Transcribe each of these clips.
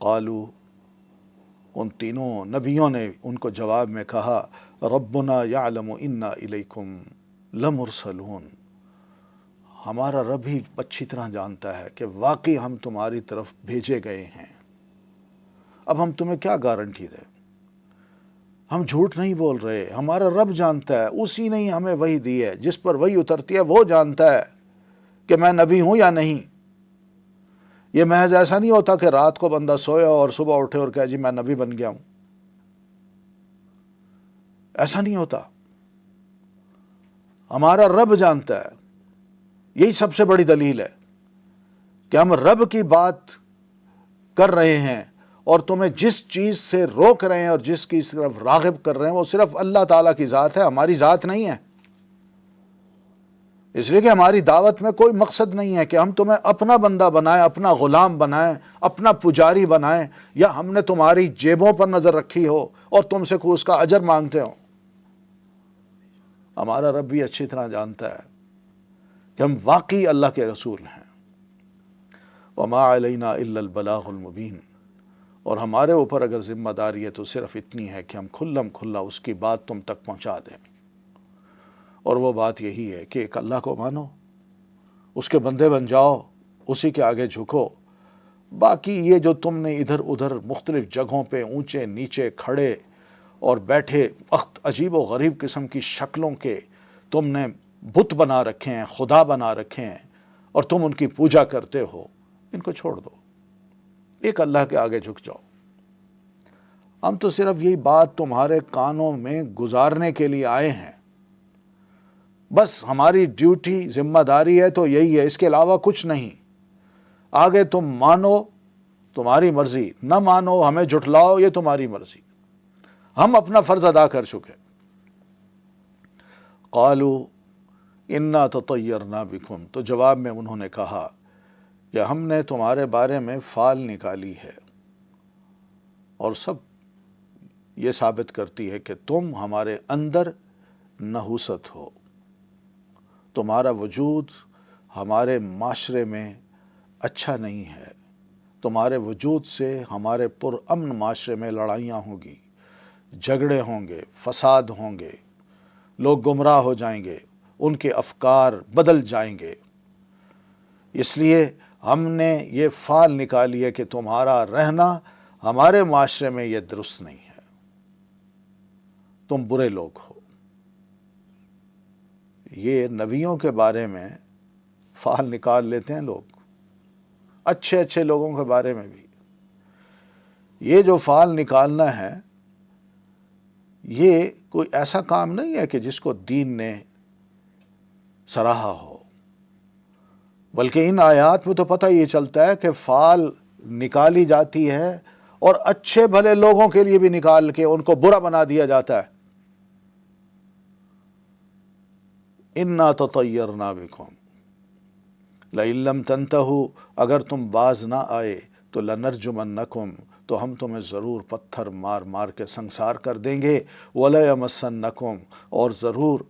قالو، ان تینوں نبیوں نے ان کو جواب میں کہا، ربنا یعلم انا الیکم لمرسلون، ہمارا رب ہی اچھی طرح جانتا ہے کہ واقعی ہم تمہاری طرف بھیجے گئے ہیں، اب ہم تمہیں کیا گارنٹی دیں، ہم جھوٹ نہیں بول رہے، ہمارا رب جانتا ہے، اسی نے ہی ہمیں وحی دی ہے، جس پر وحی اترتی ہے وہ جانتا ہے کہ میں نبی ہوں یا نہیں۔ یہ محض ایسا نہیں ہوتا کہ رات کو بندہ سویا اور صبح اٹھے اور کہے جی میں نبی بن گیا ہوں، ایسا نہیں ہوتا، ہمارا رب جانتا ہے۔ یہی سب سے بڑی دلیل ہے کہ ہم رب کی بات کر رہے ہیں، اور تمہیں جس چیز سے روک رہے ہیں اور جس کی طرف راغب کر رہے ہیں وہ صرف اللہ تعالیٰ کی ذات ہے، ہماری ذات نہیں ہے۔ اس لیے کہ ہماری دعوت میں کوئی مقصد نہیں ہے کہ ہم تمہیں اپنا بندہ بنائیں، اپنا غلام بنائیں، اپنا پجاری بنائیں، یا ہم نے تمہاری جیبوں پر نظر رکھی ہو اور تم سے کوئی اس کا اجر مانگتے ہو۔ ہمارا رب بھی اچھی طرح جانتا ہے کہ ہم واقعی اللہ کے رسول ہیں۔ وما علینا الا البلاغ المبین، اور ہمارے اوپر اگر ذمہ داری ہے تو صرف اتنی ہے کہ ہم کھلم کھلا اس کی بات تم تک پہنچا دیں، اور وہ بات یہی ہے کہ ایک اللہ کو مانو، اس کے بندے بن جاؤ، اسی کے آگے جھکو۔ باقی یہ جو تم نے ادھر ادھر مختلف جگہوں پہ اونچے نیچے کھڑے اور بیٹھے عجیب و غریب قسم کی شکلوں کے تم نے بت بنا رکھے ہیں، خدا بنا رکھے ہیں، اور تم ان کی پوجا کرتے ہو، ان کو چھوڑ دو، ایک اللہ کے آگے جھک جاؤ۔ ہم تو صرف یہی بات تمہارے کانوں میں گزارنے کے لیے آئے ہیں، بس ہماری ڈیوٹی ذمہ داری ہے تو یہی ہے، اس کے علاوہ کچھ نہیں۔ آگے تم مانو تمہاری مرضی، نہ مانو ہمیں جھٹلاؤ یہ تمہاری مرضی، ہم اپنا فرض ادا کر چکے۔ قالوا انا تطیرنا بکم، تو جواب میں انہوں نے کہا کہ ہم نے تمہارے بارے میں فال نکالی ہے، اور سب یہ ثابت کرتی ہے کہ تم ہمارے اندر نحوست ہو، تمہارا وجود ہمارے معاشرے میں اچھا نہیں ہے، تمہارے وجود سے ہمارے پرامن معاشرے میں لڑائیاں ہوں گی، جھگڑے ہوں گے، فساد ہوں گے، لوگ گمراہ ہو جائیں گے، ان کے افکار بدل جائیں گے، اس لیے ہم نے یہ فال نکالی ہے کہ تمہارا رہنا ہمارے معاشرے میں یہ درست نہیں ہے، تم برے لوگ ہو۔ یہ نبیوں کے بارے میں فال نکال لیتے ہیں لوگ، اچھے اچھے لوگوں کے بارے میں بھی۔ یہ جو فال نکالنا ہے یہ کوئی ایسا کام نہیں ہے کہ جس کو دین نے سراہا ہو، بلکہ ان آیات میں تو پتہ یہ چلتا ہے کہ فال نکالی جاتی ہے اور اچھے بھلے لوگوں کے لیے بھی نکال کے ان کو برا بنا دیا جاتا ہے۔ انا تطیرنا بکم لئن لم تنتہوا، اگر تم باز نہ آئے تو لنرجمنکم، تو ہم تمہیں ضرور پتھر مار مار کے سنسار کر دیں گے، ولیمسنکم، اور ضرور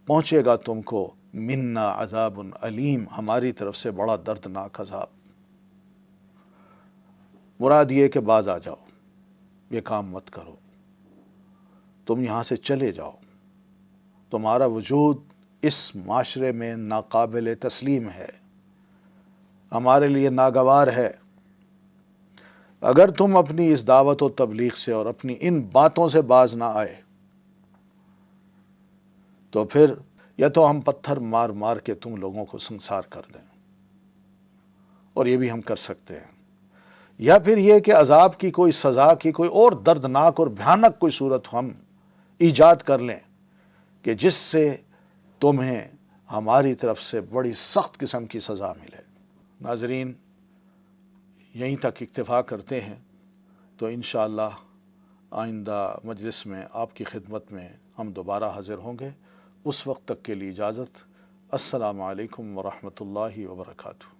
پہنچے گا تم کو، منا عذاب علیم، ہماری طرف سے بڑا دردناک عذاب۔ مراد یہ کہ باز آ جاؤ، یہ کام مت کرو، تم یہاں سے چلے جاؤ، تمہارا وجود اس معاشرے میں ناقابل تسلیم ہے، ہمارے لیے ناگوار ہے۔ اگر تم اپنی اس دعوت و تبلیغ سے اور اپنی ان باتوں سے باز نہ آئے تو پھر یا تو ہم پتھر مار مار کے تم لوگوں کو سنسار کر دیں، اور یہ بھی ہم کر سکتے ہیں، یا پھر یہ کہ عذاب کی کوئی سزا کی کوئی اور دردناک اور بھیانک کوئی صورت ہم ایجاد کر لیں کہ جس سے تمہیں ہماری طرف سے بڑی سخت قسم کی سزا ملے۔ ناظرین، یہیں تک اکتفا کرتے ہیں، تو انشاءاللہ آئندہ مجلس میں آپ کی خدمت میں ہم دوبارہ حاضر ہوں گے۔ اس وقت تک کے لیے اجازت۔ السلام علیکم ورحمۃ اللہ وبرکاتہ۔